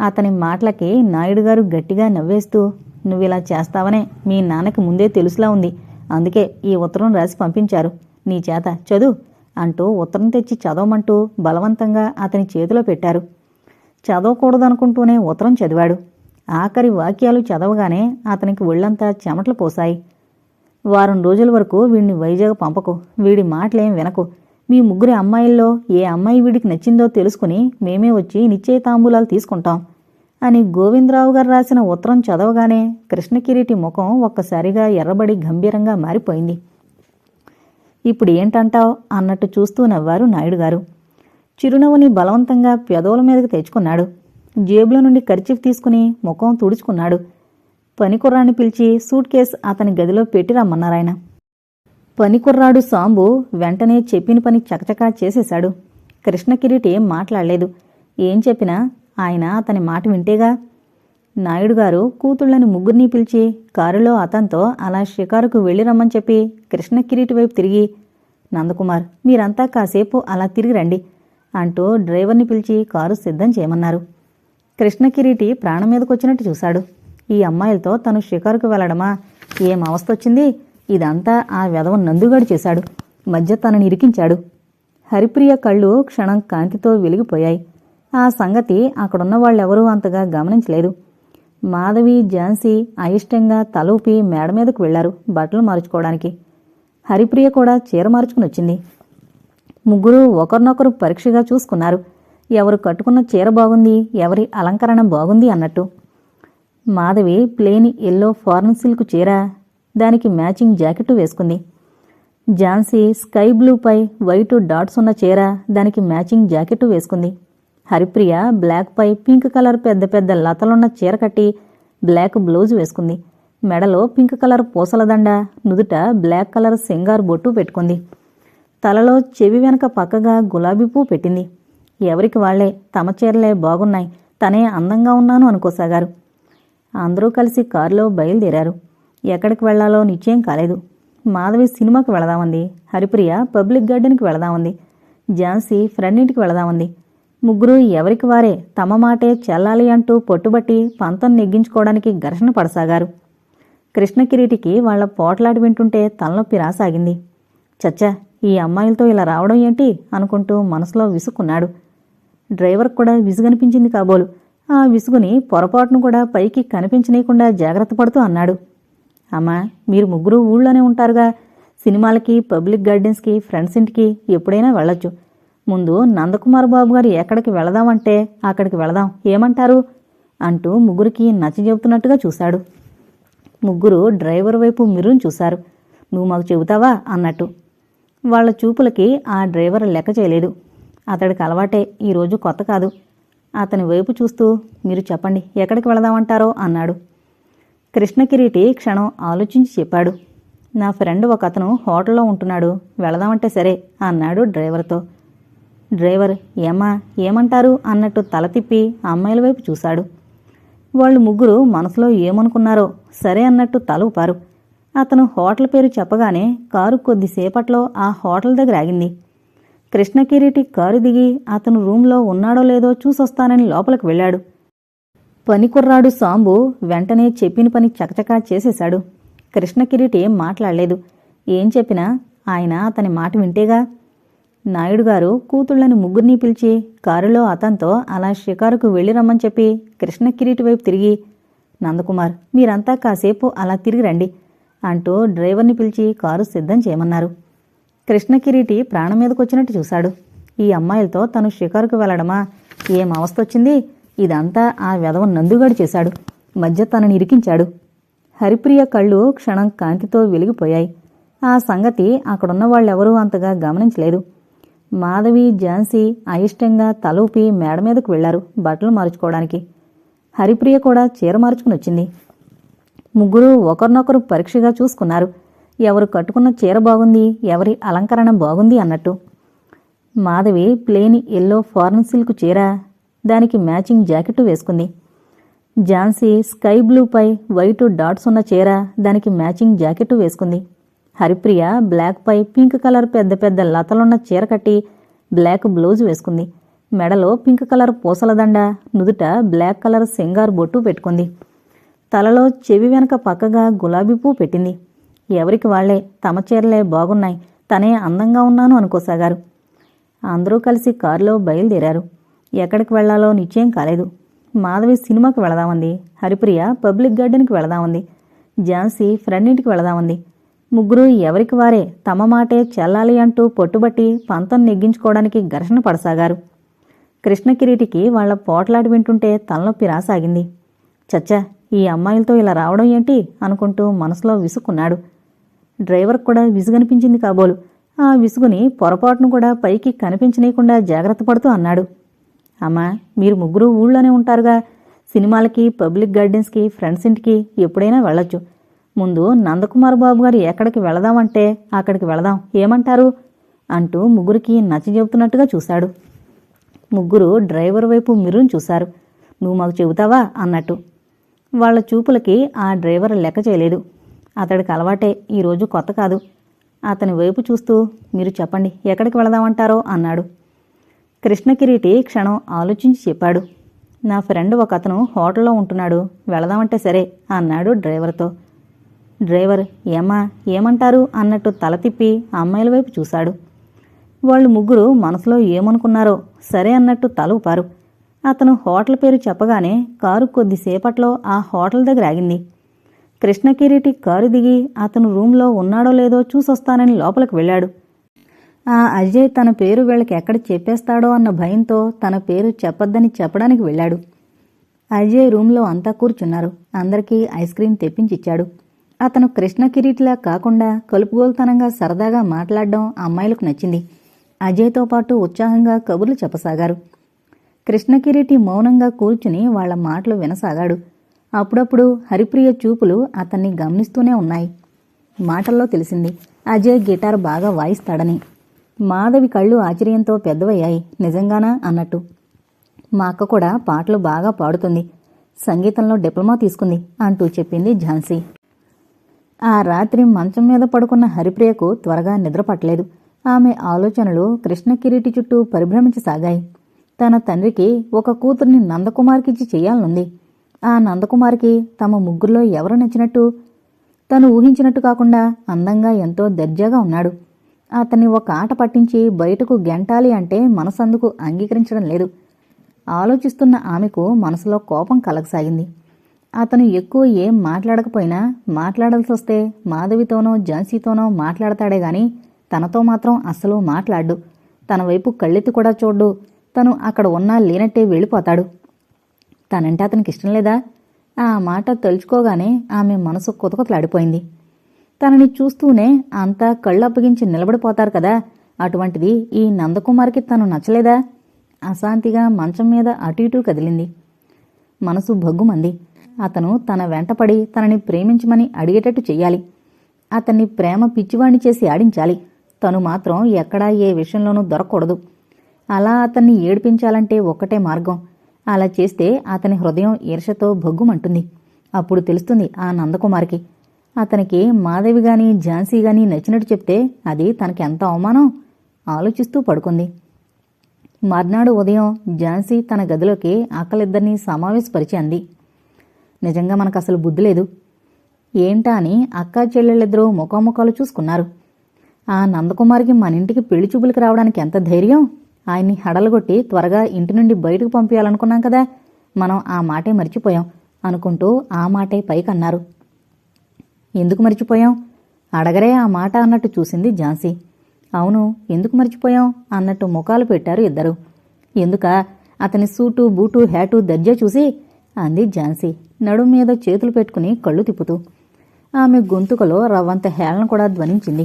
అతని మాటలకి నాయుడుగారు గట్టిగా నవ్వేస్తూ, నువ్విలా చేస్తావనే మీ నాన్నకి ముందే తెలుసులా ఉంది, అందుకే ఈ ఉత్తరం రాసి పంపించారు, నీ చేత చదువు అంటూ ఉత్తరం తెచ్చి చదవమంటూ బలవంతంగా అతని చేతిలో పెట్టారు. చదవకూడదనుకుంటూనే ఉత్తరం చదివాడు. ఆఖరి వాక్యాలు చదవగానే అతనికి ఒళ్ళంతా చెమటలు పోశాయి. 1 వారం రోజుల వరకు వీడిని వైజాగ్ పంపకు, వీడి మాటలేం వినకు, మీ 3 అమ్మాయిల్లో ఏ అమ్మాయి వీడికి నచ్చిందో తెలుసుకుని మేమే వచ్చి నిశ్చయ తాంబూలాలు తీసుకుంటాం అని గోవిందరావు గారు రాసిన ఉత్తరం చదవగానే కృష్ణకిరీటి ముఖం ఒక్కసారిగా ఎర్రబడి గంభీరంగా మారిపోయింది. ఇప్పుడు ఏంటంటావ్ అన్నట్టు చూస్తూ నవ్వారు నాయుడుగారు. చిరునవ్వుని బలవంతంగా పెదవుల మీదకి తెచ్చుకున్నాడు. జేబులో నుండి కర్చీఫ్ తీసుకుని ముఖం తుడుచుకున్నాడు. పనికుర్రాన్ని పిలిచి సూట్ కేస్ అతని గదిలో పెట్టి రమ్మన్నారాయన. పనికుర్రాడు సాంబు వెంటనే చెప్పిన పని చకచకా చేసేశాడు. కృష్ణకిరీటి ఏం మాట్లాడలేదు. ఏం చెప్పినా ఆయన అతని మాట వింటేగా. నాయుడుగారు కూతుళ్ళని ముగ్గురినీ పిలిచి కారులో అతనితో అలా షికారుకు వెళ్ళి రమ్మని చెప్పి కృష్ణకిరీటి వైపు తిరిగి, నందకుమార్, మీరంతా కాసేపు అలా తిరిగి రండి అంటూ డ్రైవర్ని పిలిచి కారు సిద్ధం చేయమన్నారు. కృష్ణకిరీటి ప్రాణం మీదకొచ్చినట్టు చూశాడు. ఈ అమ్మాయిలతో తను షికారుకు వెళ్లడమా? ఏం అవస్థొచ్చింది? ఇదంతా ఆ వెధవ నందుగాడు చేశాడు. మధ్య తనని ఇరికించాడు. హరిప్రియ కళ్ళు క్షణం కాంతితో వెలిగిపోయాయి. ఆ సంగతి అక్కడున్న వాళ్ళెవరూ అంతగా గమనించలేదు. మాధవి, ఝాన్సీ అయిష్టంగా తల ఊపి మేడ మీదకు వెళ్లారు బట్టలు మార్చుకోవడానికి. హరిప్రియ కూడా చీర మార్చుకుని వచ్చింది. ముగ్గురు ఒకరినొకరు పరీక్షగా చూసుకున్నారు. ఎవరు కట్టుకున్న చీర బాగుంది, ఎవరి అలంకరణ బాగుంది అన్నట్టు. Madhavi plain yellow foreign silk చీర, దానికి మ్యాచింగ్ జాకెట్టు వేసుకుంది. ఝాన్సీ స్కై బ్లూపై వైట్ డాట్స్ ఉన్న చీర, దానికి మ్యాచింగ్ జాకెట్టు వేసుకుంది. హరిప్రియ బ్లాక్ పై పింక్ కలర్ పెద్ద పెద్ద లతలున్న చీర కట్టి బ్లాక్ బ్లౌజ్ వేసుకుంది. మెడలో పింక్ కలర్ పూసల దండ, నుదుట బ్లాక్ కలర్ సింగార్ బొట్టు పెట్టుకుంది. తలలో చెవి వెనక పక్కగా గులాబీ పువ్వు పెట్టింది. ఎవరికి వాళ్లే తమ చీరలే బాగున్నాయి, తనే అందంగా ఉన్నాను అనుకోసాగారు. అందరూ కలిసి కారులో బయలుదేరారు. ఎక్కడికి వెళ్లాలో నిశ్చయం కాలేదు. మాధవి సినిమాకి వెళదామంది. హరిప్రియ పబ్లిక్ గార్డెన్కి వెళదామంది. ఝాన్సీ ఫ్రెండింటికి వెళదామంది. ముగ్గురు ఎవరికి వారే తమ మాటే చెల్లాలి అంటూ పట్టుబట్టి పంతం నెగ్గించుకోవడానికి ఘర్షణ పడసాగారు. కృష్ణకిరీటికి వాళ్ల పోట్లాడి వింటుంటే తలనొప్పి రాసాగింది. చచ్చా, ఈ అమ్మాయిలతో ఇలా రావడం ఏంటి అనుకుంటూ మనసులో విసుక్కున్నాడు. డ్రైవర్ కూడా విసుగనిపించింది కాబోలు. ఆ విసుగుని పొరపాటును కూడా పైకి కనిపించనీయకుండా జాగ్రత్త పడుతూ అన్నాడు. అమ్మా, మీరు ముగ్గురు ఊళ్ళోనే ఉంటారుగా. సినిమాలకి, పబ్లిక్ గార్డెన్స్కి, ఫ్రెండ్స్ ఇంటికి ఎప్పుడైనా వెళ్ళొచ్చు. ముందు నందకుమార్ బాబు గారు ఎక్కడికి వెళదామంటే అక్కడికి వెళదాం, ఏమంటారు అంటూ ముగ్గురికి నచ్చజెబుతున్నట్టుగా చూశాడు. ముగ్గురు డ్రైవర్ వైపు మిర్రును చూశారు. నువ్వు మాకు చెబుతావా అన్నట్టు. వాళ్ల చూపులకి ఆ డ్రైవర్ లెక్క చేయలేదు. అతడికి అలవాటే, ఈరోజు కొత్త కాదు. అతని వైపు చూస్తూ, మీరు చెప్పండి, ఎక్కడికి వెళదామంటారో అన్నాడు. కృష్ణకిరీటి క్షణం ఆలోచించి చెప్పాడు. నా ఫ్రెండ్ ఒక అతను హోటల్లో ఉంటున్నాడు, వెళదామంటే సరే అన్నాడు డ్రైవర్తో. డ్రైవర్ ఏమా, ఏమంటారు అన్నట్టు తల తిప్పి అమ్మాయిల వైపు చూశాడు. వాళ్ళు ముగ్గురు మనసులో ఏమనుకున్నారో సరే అన్నట్టు తల ఊపారు. అతను హోటల్ పేరు చెప్పగానే కారు కొద్దిసేపట్లో ఆ హోటల్ దగ్గర ఆగింది. కృష్ణకిరీటి కారు దిగి అతను రూంలో ఉన్నాడో లేదో చూసొస్తానని లోపలికి వెళ్ళాడు. పనికుర్రాడు సాంబు వెంటనే చెప్పిన పని చకచకా చేసేశాడు. కృష్ణకిరీటి ఏం మాట్లాడలేదు. ఏం చెప్పినా ఆయన అతని మాట వింటేగా. నాయుడుగారు కూతుళ్ళని ముగ్గురినీ పిలిచి కారులో అతనితో అలా షికారుకు వెళ్ళి రమ్మని చెప్పి కృష్ణకిరీటి వైపు తిరిగి, నందకుమార్, మీరంతా కాసేపు అలా తిరిగి రండి అంటూ డ్రైవర్ని పిలిచి కారు సిద్ధం చేయమన్నారు. కృష్ణకిరీటి ప్రాణం మీదకొచ్చినట్టు చూశాడు. ఈ అమ్మాయిలతో తను షికారుకు వెళ్లడమా? ఏం అవస్థొచ్చింది? ఇదంతా ఆ వెధవ నందుగాడు చేశాడు. మధ్య తనని ఇరికించాడు. హరిప్రియ కళ్ళు క్షణం కాంతితో వెలిగిపోయాయి. ఆ సంగతి అక్కడున్న వాళ్ళెవరూ అంతగా గమనించలేదు. మాధవి, ఝాన్సీ అయిష్టంగా తల ఊపి మేడ మీదకు వెళ్లారు బట్టలు మార్చుకోవడానికి. హరిప్రియ కూడా చీర మార్చుకుని వచ్చింది. ముగ్గురు ఒకరినొకరు పరీక్షగా చూసుకున్నారు. ఎవరు కట్టుకున్న చీర బాగుంది, ఎవరి అలంకరణ బాగుంది అన్నట్టు. Madhavi plain yellow foreign silk చీర, దానికి మ్యాచింగ్ జాకెట్టు వేసుకుంది. ఝాన్సీ స్కై బ్లూపై వైట్ డాట్స్ ఉన్న చీర, దానికి మ్యాచింగ్ జాకెట్టు వేసుకుంది. హరిప్రియ బ్లాక్ పై పింక్ కలర్ పెద్ద పెద్ద లతలున్న చీర కట్టి బ్లాక్ బ్లౌజ్ వేసుకుంది. మెడలో పింక్ కలర్ పూసల దండ, నుదుట బ్లాక్ కలర్ సింగార్ బొట్టు పెట్టుకుంది. తలలో చెవి వెనక పక్కగా గులాబీ పువ్వు పెట్టింది. ఎవరికి వాళ్లే తమ చీరలే బాగున్నాయి, తనే అందంగా ఉన్నాను అనుకోసాగారు. అందరూ కలిసి కారులో బయలుదేరారు. ఎక్కడికి వెళ్లాలో నిశ్చయం కాలేదు. మాధవి సినిమాకి వెళదామంది. హరిప్రియ పబ్లిక్ గార్డెన్కి వెళదామంది. ఝాన్సీ ఫ్రెండింటికి వెళదామంది. ముగ్గురు ఎవరికి వారే తమ మాటే చెల్లాలి అంటూ పట్టుబట్టి పంతం నెగ్గించుకోవడానికి ఘర్షణ పడసాగారు. కృష్ణకిరీటికి వాళ్ల పోట్లాడి వింటుంటే తలనొప్పి రాసాగింది. చచ్చా, ఈ అమ్మాయిలతో ఇలా రావడం ఏంటి అనుకుంటూ మనసులో విసుక్కున్నాడు. డ్రైవర్ కూడా విసుగనిపించింది కాబోలు. ఆ విసుగుని పొరపాటును కూడా పైకి కనిపించనీయకుండా జాగ్రత్త పడుతూ అన్నాడు. అమ్మా, మీరు ముగ్గురు ఊళ్ళోనే ఉంటారుగా. సినిమాలకి, పబ్లిక్ గార్డెన్స్కి, ఫ్రెండ్స్ ఇంటికి ఎప్పుడైనా వెళ్ళొచ్చు. ముందు నందకుమార్ బాబు గారు ఎక్కడికి వెళదామంటే అక్కడికి వెళదాం, ఏమంటారు అంటూ ముగ్గురికి నచ్చజెబుతున్నట్టుగా చూశాడు. ముగ్గురు డ్రైవర్ వైపు మిర్రును చూశారు. నువ్వు మాకు చెబుతావా అన్నట్టు. వాళ్ల చూపులకి ఆ డ్రైవర్ లెక్క చేయలేదు. అతడికి అలవాటే, ఈరోజు కొత్త కాదు. అతని వైపు చూస్తూ మీరు చెప్పండి, ఎక్కడికి వెళదామంటారో అన్నాడు. కృష్ణకిరీటి క్షణం ఆలోచించి చెప్పాడు. నా ఫ్రెండ్ ఒక అతను హోటల్లో ఉంటున్నాడు, వెళదామంటే సరే అన్నాడు డ్రైవర్తో. డ్రైవర్ ఏమ్మా, ఏమంటారు అన్నట్టు తల తిప్పి అమ్మాయిల వైపు చూశాడు. వాళ్ళు ముగ్గురు మనసులో ఏమనుకున్నారో సరే అన్నట్టు తల ఊపారు. అతను హోటల్ పేరు చెప్పగానే కారు కొద్దిసేపట్లో ఆ హోటల్ దగ్గర ఆగింది. కృష్ణకిరీటి కారు దిగి అతను రూంలో ఉన్నాడో లేదో చూసొస్తానని లోపలికి వెళ్ళాడు. ఆ అజయ్ తన పేరు వీళ్ళకి ఎక్కడ చెప్పేస్తాడో అన్న భయంతో తన పేరు చెప్పొద్దని చెప్పడానికి వెళ్ళాడు. అజయ్ రూంలో అంతా కూర్చున్నారు. అందరికీ ఐస్ క్రీం తెప్పించిచ్చాడు. అతను కృష్ణకిరీటిలా కాకుండా కలుపుగోలుతనంగా సరదాగా మాట్లాడడం అమ్మాయిలకు నచ్చింది. అజయ్తో పాటు ఉత్సాహంగా కబుర్లు చెప్పసాగారు. కృష్ణకిరీటి మౌనంగా కూర్చుని వాళ్ల మాటలు వినసాగాడు. అప్పుడప్పుడు హరిప్రియ చూపులు అతన్ని గమనిస్తూనే ఉన్నాయి. మాటల్లో తెలిసింది అజయ్ గిటార్ బాగా వాయిస్తాడని. మాధవి కళ్ళు ఆశ్చర్యంతో పెద్దవయ్యాయి. నిజంగానా అన్నట్టు. మా అక్క కూడా పాటలు బాగా పాడుతుంది, సంగీతంలో డిప్లొమా తీసుకుంది అంటూ చెప్పింది ఝాన్సీ. ఆ రాత్రి మంచం మీద పడుకున్న హరిప్రియకు త్వరగా నిద్రపట్టలేదు. ఆమె ఆలోచనలు కృష్ణకిరీటి చుట్టూ పరిభ్రమించసాగాయి. తన తండ్రికి ఒక కూతుర్ని నందకుమార్కిచ్చి చెయ్యాలనుంది. ఆ నందకుమార్కి తమ ముగ్గురులో ఎవరు నచ్చినట్టు? తను ఊహించినట్టు కాకుండా అందంగా ఎంతో దర్జాగా ఉన్నాడు. అతన్ని ఒక ఆట పట్టించి బయటకు గెంటాలి అంటే మనసందుకు అంగీకరించడం లేదు. ఆలోచిస్తున్న ఆమెకు మనసులో కోపం కలగసాగింది. అతను ఎక్కువ ఏం మాట్లాడకపోయినా మాట్లాడాల్సి వస్తే మాధవితోనో ఝాన్సీతోనో మాట్లాడతాడే గాని తనతో మాత్రం అస్సలు మాట్లాడ్డు. తన వైపు కళ్ళెత్తి కూడా చూడ్డు. తను అక్కడ ఉన్నా లేనట్టే వెళ్ళిపోతాడు. తనంటే అతనికి ఇష్టం లేదా? ఆ మాట తలుచుకోగానే ఆమె మనసు కుతకుతలాడిపోయింది. తనని చూస్తూనే అంతా కళ్ళప్పగించి నిలబడిపోతారు కదా, అటువంటిది ఈ నందకుమార్కి తను నచ్చలేదా? అశాంతిగా మంచం మీద అటు ఇటూ కదిలింది. మనసు భగ్గుమంది. అతను తన వెంటపడి తనని ప్రేమించమని అడిగేటట్టు చెయ్యాలి. అతన్ని ప్రేమ పిచ్చివాణ్ణి చేసి ఆడించాలి. తను మాత్రం ఎక్కడా ఏ విషయంలోనూ దొరకకూడదు. అలా అతన్ని ఏడిపించాలంటే ఒక్కటే మార్గం. అలా చేస్తే అతని హృదయం ఈర్షతో భగ్గుమంటుంది. అప్పుడు తెలుస్తుంది ఆ నందకుమార్కి అతనికి మాధవి గాని ఝాన్సీ గాని నచ్చినట్టు చెప్తే అది తనకెంత అవమానం. ఆలోచిస్తూ పడుకుంది. మర్నాడు ఉదయం ఝాన్సీ తన గదిలోకి అక్కలిద్దరినీ సమావేశపరిచి అంది. నిజంగా మనకసలు బుద్ధి లేదు. ఏంటా అని అక్కా చెల్లెళ్ళిద్దరూ ముఖాముఖాలు చూసుకున్నారు. ఆ నందకుమార్కి మన ఇంటికి పెళ్లి చూపులకు రావడానికి ఎంత ధైర్యం! ఆయన్ని హడలగొట్టి త్వరగా ఇంటి నుండి బయటకు పంపించాలనుకున్నాం కదా, మనం ఆ మాటే మర్చిపోయాం అనుకుంటూ ఆ మాటే పైకన్నారు. ఎందుకు మర్చిపోయాం? అడగరే ఆ మాట అన్నట్టు చూసింది ఝాన్సీ. అవును, ఎందుకు మర్చిపోయాం అన్నట్టు ముఖాలు పెట్టారు ఇద్దరు. ఎందుక? అతని సూటు బూటు హ్యాటు దర్జా చూసి అంది ఝాన్సీ నడుం మీద చేతులు పెట్టుకుని కళ్ళు తిప్పుతూ. ఆమె గొంతుకలో రవ్వంత హేళన కూడా ధ్వనించింది.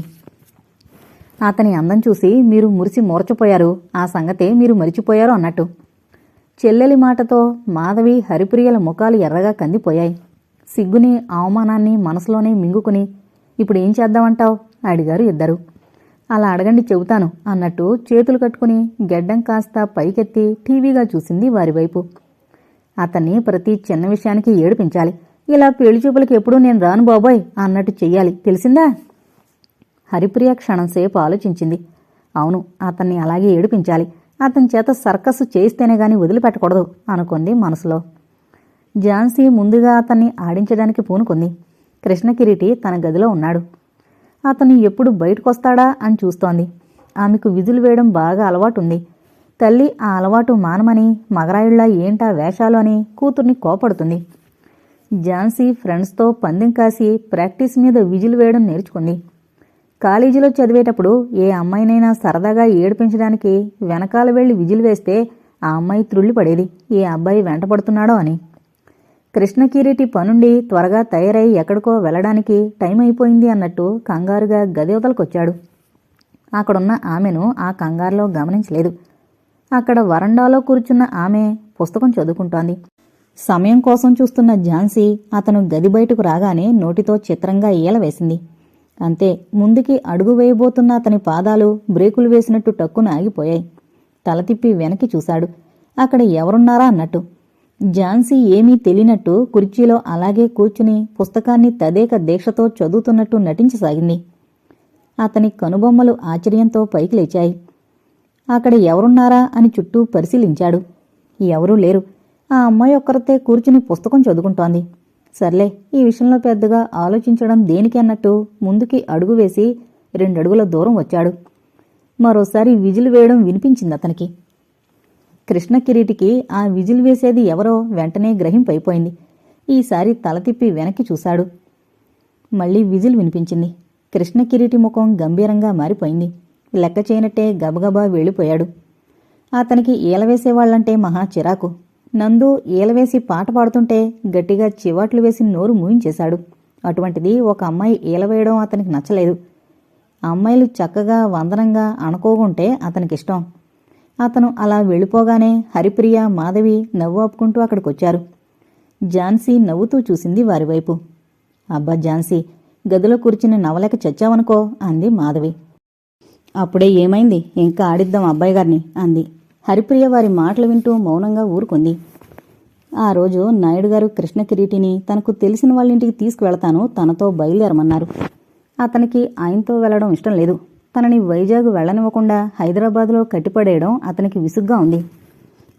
అతని అందం చూసి మీరు మురిసి మూర్చపోయారు, ఆ సంగతే మీరు మరిచిపోయారు అన్నట్టు. చెల్లెలి మాటతో మాధవి హరిప్రియల ముఖాలు ఎర్రగా కందిపోయాయి. సిగ్గుని అవమానాన్ని మనసులోనే మింగుకుని ఇప్పుడు ఏం చేద్దామంటావు అడిగారు ఇద్దరు. అలా అడగండి చెబుతాను అన్నట్టు చేతులు కట్టుకుని గెడ్డం కాస్త పైకెత్తి టీవీగా చూసింది వారివైపు. అతన్ని ప్రతి చిన్న విషయానికి ఏడిపించాలి. ఇలా పెళ్లి చూపులకి ఎప్పుడూ నేను రాను బాబోయ్ అన్నట్టు చెయ్యాలి, తెలిసిందా? హరిప్రియ క్షణంసేపు ఆలోచించింది. అవును, అతన్ని అలాగే ఏడిపించాలి. అతని చేత సర్కస్సు చేయిస్తేనే గాని వదిలిపెట్టకూడదు అనుకుంది మనసులో. ఝాన్సీ ముందుగా అతన్ని ఆడించడానికి పూనుకుంది. కృష్ణకిరీటి తన గదిలో ఉన్నాడు. అతను ఎప్పుడు బయటకొస్తాడా అని చూస్తోంది. ఆమెకు విధులు వేయడం బాగా అలవాటుంది. తల్లి ఆ అలవాటు మానమని మగరాయుళ్లా ఏంటా వేషాలు అని కూతుర్ని కోపడుతుంది. ఝాన్సీ ఫ్రెండ్స్తో పందెం కాసి ప్రాక్టీస్ మీద విజిల్ వేయడం నేర్చుకుంది. కాలేజీలో చదివేటప్పుడు ఏ అమ్మాయినైనా సరదాగా ఏడిపించడానికి వెనకాల వెళ్లి విజిల్ వేస్తే ఆ అమ్మాయి త్రుళ్ళిపడేది, ఏ అబ్బాయి వెంటపడుతున్నాడో అని. కృష్ణకిరీటి పనుండి త్వరగా తయారై ఎక్కడికో వెళ్లడానికి టైం అయిపోయింది అన్నట్టు కంగారుగా గదేవతలకొచ్చాడు. అక్కడున్న ఆమెను ఆ కంగారులో గమనించలేదు. అక్కడ వరండాలో కూర్చున్న ఆమె పుస్తకం చదువుకుంటోంది. సమయం కోసం చూస్తున్న ఝాన్సీ అతను గది బయటకు రాగానే నోటితో చిత్రంగా ఈల వేసింది. అంతే, ముందుకి అడుగు వేయబోతున్న అతని పాదాలు బ్రేకులు వేసినట్టు టక్కున ఆగిపోయాయి. తల తిప్పి వెనక్కి చూశాడు. అక్కడ ఎవరున్నారా అన్నట్టు. ఝాన్సీ ఏమీ తెలియనట్టు కుర్చీలో అలాగే కూర్చుని పుస్తకాన్ని తదేక దీక్షతో చదువుతున్నట్టు నటించసాగింది. అతని కనుబొమ్మలు ఆశ్చర్యంతో పైకి లేచాయి. అక్కడ ఎవరున్నారా అని చుట్టూ పరిశీలించాడు. ఎవరూ లేరు. ఆ అమ్మాయి ఒక్కరితే కూర్చుని పుస్తకం చదువుకుంటోంది. సర్లే, ఈ విషయంలో పెద్దగా ఆలోచించడం దేనికి అన్నట్టు ముందుకి అడుగు వేసి 2 అడుగుల దూరం వచ్చాడు. మరోసారి విజిల్ వేయడం వినిపించింది అతనికి. కృష్ణ కిరీటికి ఆ విజిల్ వేసేది ఎవరో వెంటనే గ్రహింపైపోయింది. ఈసారి తల తిప్పి వెనక్కి చూశాడు. మళ్లీ విజిల్ వినిపించింది. కృష్ణ కిరీటి ముఖం గంభీరంగా మారిపోయింది. లెక్క చేయనట్టే గబగబా వెళ్ళిపోయాడు. అతనికి ఈలవేసేవాళ్లంటే మహా చిరాకు. నందు ఈలవేసి పాట పాడుతుంటే గట్టిగా చివాట్లు వేసి నోరు మూయించేశాడు. అటువంటిది ఒక అమ్మాయి ఈలవేయడం అతనికి నచ్చలేదు. అమ్మాయిలు చక్కగా వందనంగా అణకోగుంటే అతనికిష్టం. అతను అలా వెళ్ళిపోగానే హరిప్రియ, మాధవి నవ్వు ఆపుకుంటూ అక్కడికొచ్చారు. ఝాన్సీ నవ్వుతూ చూసింది వారివైపు. అబ్బా ఝాన్సీ, గదిలో కూర్చుని నవలేక చచ్చావనుకో అంది మాధవి. అప్పుడే ఏమైంది, ఇంకా ఆడిద్దాం అబ్బాయి గారిని అంది. హరిప్రియ వారి మాటలు వింటూ మౌనంగా ఊరుకుంది. ఆ రోజు నాయుడుగారు కృష్ణ కిరీటిని తనకు తెలిసిన వాళ్ళింటికి తీసుకువెళతాను, తనతో బయలుదేరమన్నారు. అతనికి ఆయనతో వెళ్లడం ఇష్టం లేదు. తనని వైజాగ్ వెళ్లనివ్వకుండా హైదరాబాద్లో కట్టిపడేయడం అతనికి విసుగ్గా ఉంది.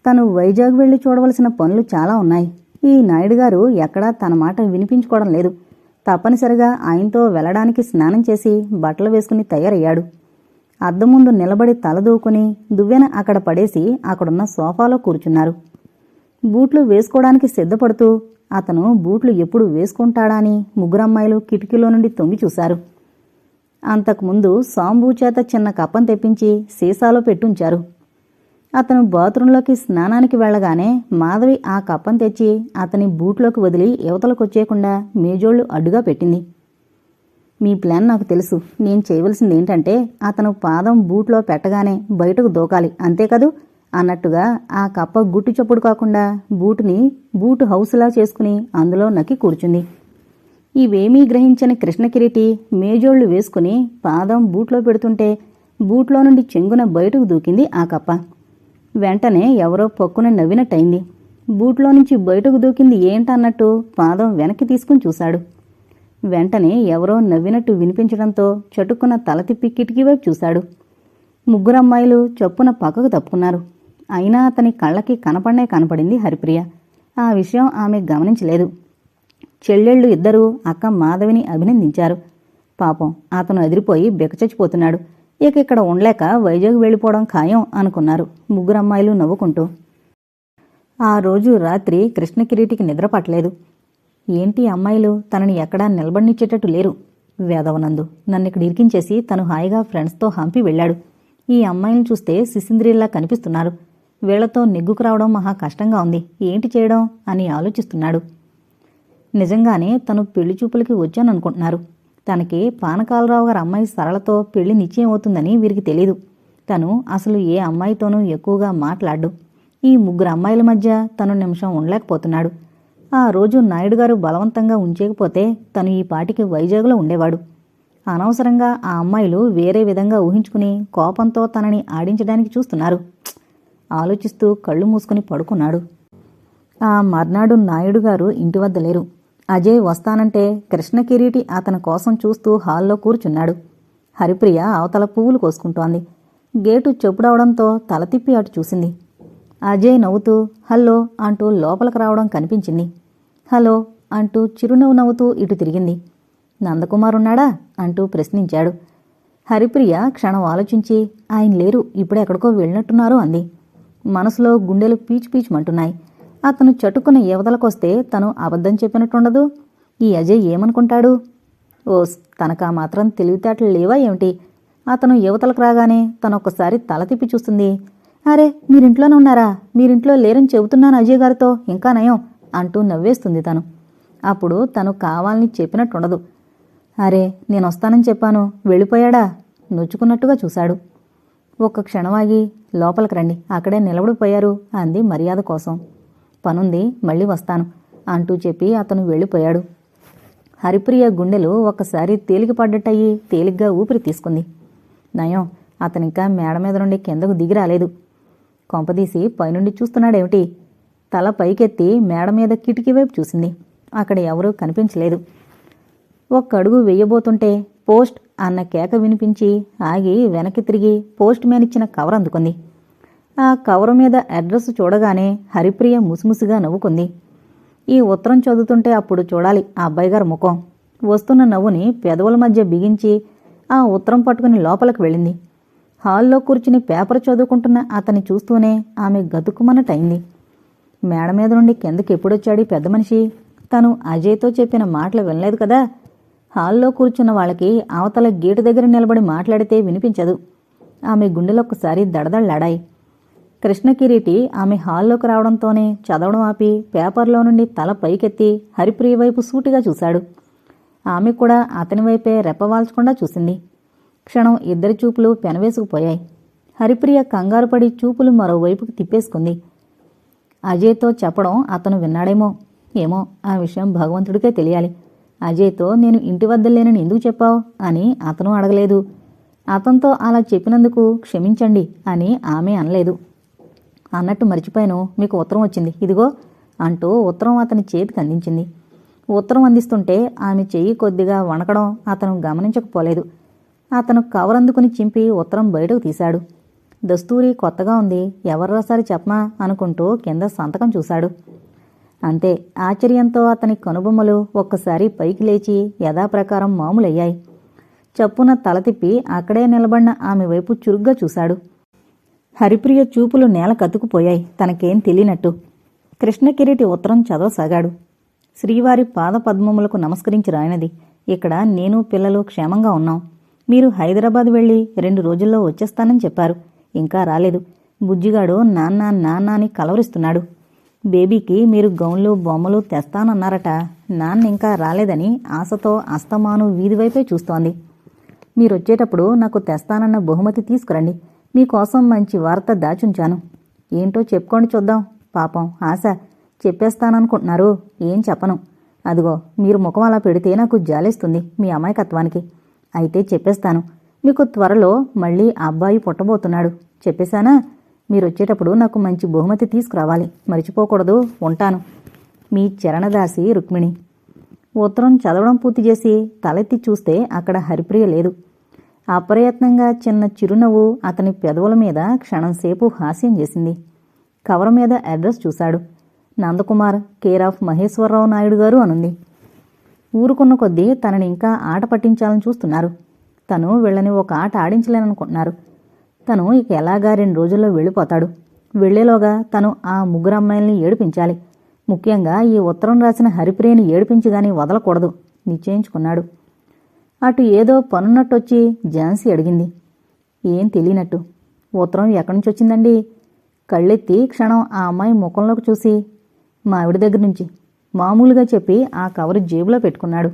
తను వైజాగ్ వెళ్లి చూడవలసిన పనులు చాలా ఉన్నాయి. ఈ నాయుడుగారు ఎక్కడా తన మాట వినిపించుకోవడం లేదు. తప్పనిసరిగా ఆయనతో వెళ్లడానికి స్నానం చేసి బట్టలు వేసుకుని తయారయ్యాడు. అద్దం ముందు నిలబడి తలదూకుని దువ్వెన అక్కడ పడేసి అక్కడున్న సోఫాలో కూర్చున్నారు. బూట్లు వేసుకోవడానికి సిద్ధపడుతూ అతను బూట్లు ఎప్పుడు వేసుకుంటాడాని ముగ్గురమ్మాయిలు కిటికీలో నుండి తొంగి చూశారు. అంతకుముందు సాంబు చేత చిన్న కప్పం తెప్పించి సీసాలో పెట్టుంచారు. అతను బాత్రూంలోకి స్నానానికి వెళ్లగానే మాధవి ఆ కప్పం తెచ్చి అతని బూట్లోకి వదిలి యువతలకొచ్చేయకుండా మేజోళ్లు అడ్డుగా పెట్టింది. మీ ప్లాన్ నాకు తెలుసు. నేను చేయవలసింది ఏంటంటే అతను పాదం బూట్లో పెట్టగానే బయటకు దూకాలి, అంతేకదూ అన్నట్టుగా ఆ కప్ప గుట్టు చప్పుడు కాకుండా బూటుని బూటు హౌస్లా చేసుకుని అందులో నక్కి కూర్చుంది. ఇవేమీ గ్రహించని కృష్ణకిరీటి మేజోళ్లు వేసుకుని పాదం బూట్లో పెడుతుంటే బూట్లో నుండి చెంగున బయటకు దూకింది ఆ కప్ప. వెంటనే ఎవరో పక్కున నవ్వినట్టయింది. బూట్లో నుంచి బయటకు దూకింది ఏంటన్నట్టు పాదం వెనక్కి తీసుకుని చూశాడు. వెంటనే ఎవరో నవ్వినట్టు వినిపించడంతో చటుక్కున తల తిప్పి కిటికీ వైపు చూశాడు. ముగ్గురమ్మాయిలు చప్పున పక్కకు తప్పుకున్నారు. అయినా అతని కళ్ళకి కనపడింది హరిప్రియ. ఆ విషయం ఆమె గమనించలేదు. చెల్లెళ్ళు ఇద్దరూ అక్క మాధవిని అభినందించారు. పాపం, అతను అదిరిపోయి బెకచచ్చిపోతున్నాడు. ఇక ఇక్కడ ఉండలేక వైజాగ్ వెళ్ళిపోవడం ఖాయం అనుకున్నారు ముగ్గురమ్మాయిలు నవ్వుకుంటూ. ఆ రోజు రాత్రి కృష్ణకిరీటికి నిద్ర పట్టలేదు. ఏంటి అమ్మాయిలు తనని ఎక్కడా నిలబడినిచ్చేటట్టు లేరు. వేదవనందు నన్నిక్కడ ఇరికించేసి తను హాయిగా ఫ్రెండ్స్తో హంపి వెళ్ళాడు. ఈ అమ్మాయిని చూస్తే సిసింద్రిల్లా కనిపిస్తున్నారు. వీళ్లతో నెగ్గుకు రావడం మహా కష్టంగా ఉంది. ఏంటి చేయడం అని ఆలోచిస్తున్నాడు. నిజంగానే తను పెళ్లి చూపులకి వచ్చాననుకుంటున్నారు. తనకి పానకాలరావు గారు అమ్మాయి సరళతో పెళ్లి నిశ్చయం అవుతుందని వీరికి తెలీదు. తను అసలు ఏ అమ్మాయితోనూ ఎక్కువగా మాట్లాడు. ఈ ముగ్గురు అమ్మాయిల మధ్య తను నిమిషం ఉండలేకపోతున్నాడు. ఆ రోజు నాయుడుగారు బలవంతంగా ఉంచేయకపోతే తను ఈ పాటికి వైజాగ్లో ఉండేవాడు. అనవసరంగా ఆ అమ్మాయిలు వేరే విధంగా ఊహించుకుని కోపంతో తనని ఆడించడానికి చూస్తున్నారు. ఆలోచిస్తూ కళ్ళు మూసుకుని పడుకున్నాడు. ఆ మర్నాడు నాయుడుగారు ఇంటి వద్ద లేరు. అజయ్ వస్తానంటే కృష్ణకిరీటి అతని కోసం చూస్తూ హాల్లో కూర్చున్నాడు. హరిప్రియ అవతల పువ్వులు కోసుకుంటోంది. గేటు చెప్పుడవడంతో తల తిప్పి అటు చూసింది. అజయ్ నవ్వుతూ హలో అంటూ లోపలికి రావడం కనిపించింది. హలో అంటూ చిరునవ్వు నవ్వుతూ ఇటు తిరిగింది. నందకుమార్ ఉన్నాడా అంటూ ప్రశ్నించాడు. హరిప్రియ క్షణం ఆలోచించి ఆయన లేరు, ఇప్పుడే ఎక్కడికో వెళ్ళినట్టున్నారు అంది. మనసులో గుండెలు పీచుపీచుమంటున్నాయి. అతను చటుకున యువతలకొస్తే తను అబద్ధం చెప్పినట్టుండదు. ఈ అజయ్ ఏమనుకుంటాడు? ఓస్, తనకా మాత్రం తెలివితేటలు లేవా ఏమిటి? అతను యువతలకు రాగానే తనొక్కసారి తల తిప్పి చూస్తుంది. అరే, మీరింట్లోనే ఉన్నారా? మీరింట్లో లేరని చెబుతున్నాను అజయ్ గారితో, ఇంకా నయం అంటూ నవ్వేస్తుంది తను. అప్పుడు తను కావాలని చెప్పినట్టుండదు. అరే, నేనొస్తానని చెప్పాను, వెళ్ళిపోయాడా? నొచ్చుకున్నట్టుగా చూశాడు. ఒక్క క్షణమాగి లోపలికి రండి, అక్కడే నిలబడిపోయారు అంది మర్యాద కోసం. పనుంది, మళ్ళీ వస్తాను అంటూ చెప్పి అతను వెళ్ళిపోయాడు. హరిప్రియ గుండెలు ఒక్కసారి తేలికపడ్డట్టయి తేలిగ్గా ఊపిరి తీసుకుంది. నయం, అతనింకా మేడ మీద నుండి కిందకు దిగి రాలేదు. కొంపదీసి పైనుండి చూస్తున్నాడేమిటి? తల పైకెత్తి మేడ మీద కిటికీ వైపు చూసింది. అక్కడ ఎవరూ కనిపించలేదు. ఒక్కడుగు వెయ్యబోతుంటే పోస్ట్ అన్న కేక వినిపించి ఆగి వెనక్కి తిరిగి పోస్ట్ మ్యాన్ ఇచ్చిన కవర్ అందుకుంది. ఆ కవరు మీద అడ్రస్ చూడగానే హరిప్రియ ముసిముసిగా నవ్వుకుంది. ఈ ఉత్తరం చదువుతుంటే అప్పుడు చూడాలి ఆ అబ్బాయిగారు ముఖం. వస్తున్న నవ్వుని పెదవుల మధ్య బిగించి ఆ ఉత్తరం పట్టుకుని లోపలికి వెళ్ళింది. హాల్లో కూర్చుని పేపర్ చదువుకుంటున్న అతన్ని చూస్తూనే ఆమె గతుక్కుమన్నట్టయింది. మేడ మీద నుండి కిందకి ఎప్పుడొచ్చాడు పెద్ద మనిషి? తను అజయ్తో చెప్పిన మాటలు వినలేదు కదా. హాల్లో కూర్చున్న వాళ్ళకి అవతల గేటు దగ్గర నిలబడి మాట్లాడితే వినిపించదు. ఆమె గుండెలొక్కసారి దడదళ్లాడాయి. కృష్ణకిరీటి ఆమె హాల్లోకి రావడంతోనే చదవడం ఆపి పేపర్లో నుండి తల పైకెత్తి హరిప్రియ వైపు సూటిగా చూశాడు. ఆమె కూడా అతని వైపే రెప్పవాల్చకుండా చూసింది. క్షణం ఇద్దరి చూపులు పెనవేసుకుపోయాయి. హరిప్రియ కంగారుపడి చూపులు మరోవైపుకి తిప్పేసుకుంది. అజయ్తో చెప్పడం అతను విన్నాడేమో. ఏమో, ఆ విషయం భగవంతుడికే తెలియాలి. అజయ్తో నేను ఇంటి వద్ద లేనని ఎందుకు చెప్పావు అని అతను అడగలేదు. అతనితో అలా చెప్పినందుకు క్షమించండి అని ఆమె అనలేదు. అన్నట్టు మర్చిపోయాను, మీకు ఉత్తరం వచ్చింది, ఇదిగో అంటూ ఉత్తరం అతని చేతికి అందించింది. ఉత్తరం అందిస్తుంటే ఆమె చెయ్యి కొద్దిగా వణకడం అతను గమనించకపోలేదు. అతను కవర్ అందుకుని చింపి ఉత్తరం బయటకు తీశాడు. దస్తూరి కొత్తగా ఉంది, ఎవరు రాసారి చెప్పమా అనుకుంటూ కింద సంతకం చూశాడు. అంతే, ఆశ్చర్యంతో అతని కనుబొమ్మలు ఒక్కసారి పైకి లేచి యథాప్రకారం మామూలయ్యాయి. చప్పున తల తిప్పి అక్కడే నిలబడిన ఆమె వైపు చురుగ్గా చూశాడు. హరిప్రియ చూపులు నేల కతుకుపోయాయి, తనకేం తెలియనట్టు. కృష్ణకిరీటి ఉత్తరం చదవసాగాడు. శ్రీవారి పాదపద్మములకు నమస్కరించి రాయినది. ఇక్కడ నేను పిల్లలు క్షేమంగా ఉన్నాం. మీరు హైదరాబాద్ వెళ్ళి 2 రోజుల్లో వచ్చేస్తానని చెప్పారు. ఇంకా రాలేదు. బుజ్జిగాడు నాన్న నాన్న అని కలవరిస్తున్నాడు. బేబీకి మీరు గౌన్లు బొమ్మలు తెస్తానన్నారట. నాన్న ఇంకా రాలేదని ఆశతో అస్తమాను వీధివైపే చూస్తోంది. మీరొచ్చేటప్పుడు నాకు తెస్తానన్న బహుమతి తీసుకురండి. మీకోసం మంచి వార్త దాచుంచాను. ఏంటో చెప్పుకోండి చూద్దాం. పాపం ఆశ, చెప్పేస్తాననుకుంటున్నారు, ఏం చెప్పను. అదిగో మీరు ముఖం అలా పెడితే నాకు జాలేస్తుంది మీ అమాయకత్వానికి. అయితే చెప్పేస్తాను. మీకు త్వరలో మళ్ళీ అబ్బాయి పుట్టబోతున్నాడు. చెప్పేశానా? మీరొచ్చేటప్పుడు నాకు మంచి బహుమతి తీసుకురావాలి. మర్చిపోకూడదు. ఉంటాను. మీ చరణదాసి రుక్మిణి. ఉత్తరం చదవడం పూర్తి చేసి తలెత్తి చూస్తే అక్కడ హరిప్రియ లేదు. అప్రయత్నంగా చిన్న చిరునవ్వు అతని పెదవుల మీద క్షణంసేపు హాస్యం చేసింది. కవర్ మీద అడ్రస్ చూశాడు. నందకుమార్, కేర్ ఆఫ్ మహేశ్వరరావు నాయుడు గారు అనుంది. ఊరుకున్న కొద్దీ తనని ఇంకా ఆట పట్టించాలని చూస్తున్నారు. తను వీళ్ళని ఒక ఆట ఆడించలేననుకుంటున్నారు. తను ఇక ఎలాగా 2 రోజుల్లో వెళ్ళిపోతాడు. వెళ్లేలోగా తను ఆ 3 అమ్మాయిల్ని ఏడిపించాలి. ముఖ్యంగా ఈ ఉత్తరం రాసిన హరిప్రియని ఏడిపించిగాని వదలకూడదు నిశ్చయించుకున్నాడు. అటు ఏదో పనున్నట్టొచ్చి ఝాన్సీ అడిగింది, ఏం తెలియనట్టు. ఉత్తరం ఎక్కడి నుంచి వచ్చిందండి? కళ్ళెత్తి క్షణం ఆ అమ్మాయి ముఖంలోకి చూసి, మా ఆవిడ దగ్గర నుంచి మామూలుగా చెప్పి ఆ కవరు జేబులో పెట్టుకున్నాడు.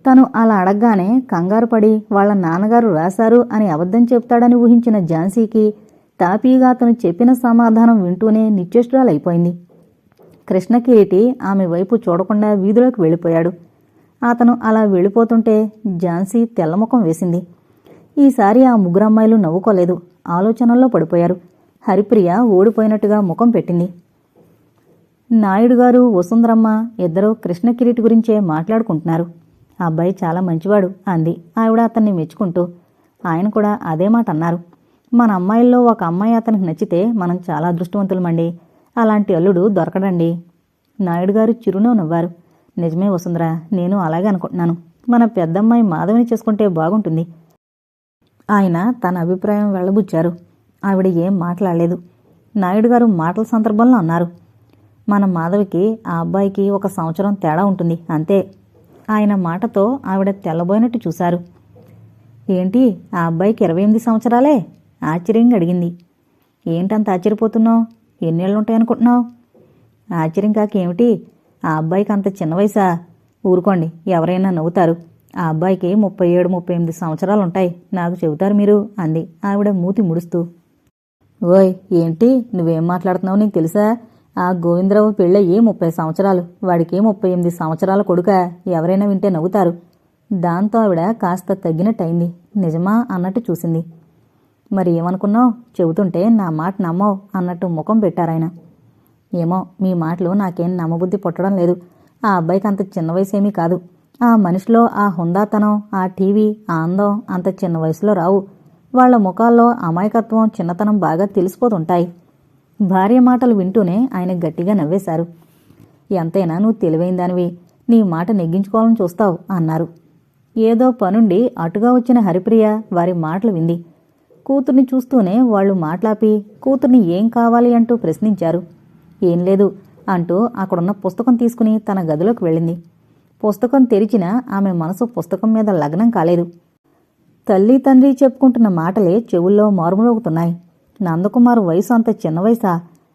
తను అలా అడగగానే కంగారు పడి వాళ్ల నాన్నగారు రాశారు అని అబద్ధం చెప్తాడని ఊహించిన ఝాన్సీకి తాపీగా అతను చెప్పిన సమాధానం వింటూనే నిశ్చేష్టురాలైపోయింది. కృష్ణకిరీటి ఆమె వైపు చూడకుండా వీధిలోకి వెళ్ళిపోయాడు. అతను అలా వెళ్ళిపోతుంటే ఝాన్సీ తెల్లముఖం వేసింది. ఈసారి ఆ 3 అమ్మాయిలు నవ్వుకోలేదు, ఆలోచనల్లో పడిపోయారు. హరిప్రియ ఓడిపోయినట్టుగా ముఖం పెట్టింది. నాయుడుగారు, వసుంధరమ్మ ఇద్దరూ కృష్ణకిరీటి గురించే మాట్లాడుకుంటున్నారు. ఆ అబ్బాయి చాలా మంచివాడు అంది ఆవిడ అతన్ని మెచ్చుకుంటూ. ఆయన కూడా అదే మాట అన్నారు. మన అమ్మాయిల్లో ఒక అమ్మాయి అతనికి నచ్చితే మనం చాలా అదృష్టవంతులమండి. అలాంటి అల్లుడు దొరకడండి. నాయుడుగారు చిరునవ్వు నవ్వారు. నిజమే వసుంధరా, నేను అలాగే అనుకుంటున్నాను. మన పెద్దమ్మాయి మాధవిని చేసుకుంటే బాగుంటుంది. ఆయన తన అభిప్రాయం వెళ్ళబుచ్చారు. ఆవిడ ఏం మాట్లాడలేదు. నాయుడుగారు మాటల సందర్భంలో అన్నారు, మన మాధవికి ఆ అబ్బాయికి 1 సంవత్సరం తేడా ఉంటుంది అంతే. ఆయన మాటతో ఆవిడ తెల్లబోయినట్టు చూశారు. ఏంటి, ఆ అబ్బాయికి 28 సంవత్సరాలే? ఆశ్చర్యంగా అడిగింది. ఏంటంత ఆశ్చర్యపోతున్నావు? ఎన్నేళ్లుంటాయనుకుంటున్నావు? ఆశ్చర్యం కాకేమిటి, ఆ అబ్బాయికి అంత చిన్న వయసా? ఊరుకోండి, ఎవరైనా నవ్వుతారు. ఆ అబ్బాయికి 37-38 సంవత్సరాలుంటాయి, నాకు చెబుతారు మీరు అంది ఆవిడ మూతి ముడుస్తూ. ఓయ్, ఏంటి నువ్వేం మాట్లాడుతున్నావు నీకు తెలుసా? ఆ గోవిందరావు పెళ్ళయ్యి 30 సంవత్సరాలు, వాడికి 38 సంవత్సరాల కొడుక. ఎవరైనా వింటే నవ్వుతారు. దాంతో ఆవిడ కాస్త తగ్గినట్టయింది. నిజమా అన్నట్టు చూసింది. మరి ఏమనుకున్నావు? చెబుతుంటే నా మాట నమ్మవు అన్నట్టు ముఖం పెట్టారాయన. ఏమో, మీ మాటలు నాకేం నమ్మబుద్ధి పుట్టడం లేదు. ఆ అబ్బాయికి అంత చిన్న వయసేమీ కాదు. ఆ మనిషిలో ఆ హుందాతనం, ఆ టీవీ, ఆ అందం అంత చిన్న వయసులో రావు. వాళ్ల ముఖాల్లో అమాయకత్వం, చిన్నతనం బాగా తెలిసిపోతుంటాయి. భార్య మాటలు వింటూనే ఆయన గట్టిగా నవ్వేశారు. ఎంతైనా నువ్వు తెలివైందానివి, నీ మాట నెగ్గించుకోవాలని చూస్తావు అన్నారు. ఏదో పనుండి అటుగా వచ్చిన హరిప్రియ వారి మాటలు వింది. కూతుర్ని చూస్తూనే వాళ్లు మాట్లాపి కూతుర్ని ఏం కావాలి అంటూ ప్రశ్నించారు. ఏం లేదు అంటూ అక్కడున్న పుస్తకం తీసుకుని తన గదిలోకి వెళ్ళింది. పుస్తకం తెరిచినా ఆమె మనసు పుస్తకం మీద లగ్నం కాలేదు. తల్లి తండ్రి చెప్పుకుంటున్న మాటలే చెవుల్లో మారుమోగుతున్నాయి. నందకుమార్ వయసు అంత చిన్న వయసా?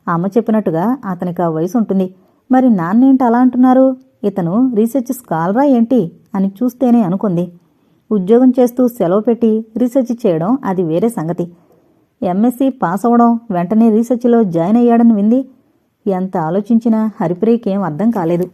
అమ్మ చెప్పినట్టుగా అతనికి ఆ వయసు ఉంటుంది. మరి నాన్నేంటి అలా అంటున్నారు? ఇతను రీసెర్చ్ స్కాలరా ఏంటి అని చూస్తేనే అనుకుంది. ఉద్యోగం చేస్తూ సెలవు పెట్టి రీసెర్చ్ చేయడం అది వేరే సంగతి. ఎంఎస్సీ పాస్ అవడం, వెంటనే రీసెర్చ్లో జాయిన్ అయ్యాడని వింది. ఎంత ఆలోచించినా హరిప్రియకేం అర్థం కాలేదు.